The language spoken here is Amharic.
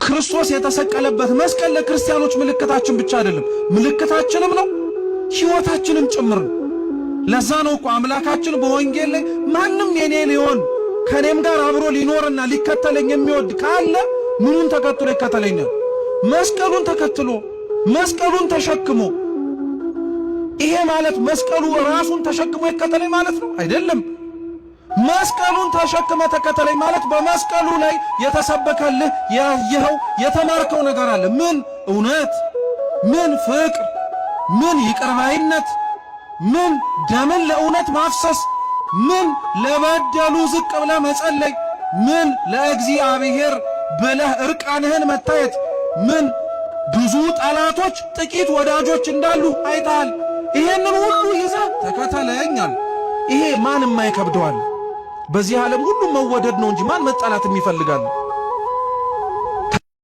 ክርስቶስ የተሰቀለበት መስቀል ለክርስቲያኖች ምልክታችን ብቻ አይደለም፣ ምልክታችንም ነው፣ ሕይወታችንም ጭምር ነው። ለዛ ነው እኮ አምላካችን በወንጌል ላይ ማንም የኔ ሊሆን ከኔም ጋር አብሮ ሊኖርና ሊከተለኝ የሚወድ ካለ ምኑን ተከትሎ ይከተለኛል? መስቀሉን ተከትሎ መስቀሉን ተሸክሞ። ይሄ ማለት መስቀሉ ራሱን ተሸክሞ ይከተለኝ ማለት ነው አይደለም። መስቀሉን ተሸክመ ተከተለኝ ማለት በመስቀሉ ላይ የተሰበከልህ ያየኸው የተማርከው ነገር አለ። ምን እውነት፣ ምን ፍቅር፣ ምን ይቅርባይነት፣ ምን ደምን ለእውነት ማፍሰስ፣ ምን ለበደሉ ዝቅ ብለህ መጸለይ፣ ምን ለእግዚአብሔር ብለህ እርቃንህን መታየት፣ ምን ብዙ ጠላቶች ጥቂት ወዳጆች እንዳሉ አይተሃል። ይሄንን ሁሉ ይዘህ ተከተለኛል። ይሄ ማንም አይከብደዋል። በዚህ ዓለም ሁሉ መወደድ ነው እንጂ ማን መጣላትም ይፈልጋል?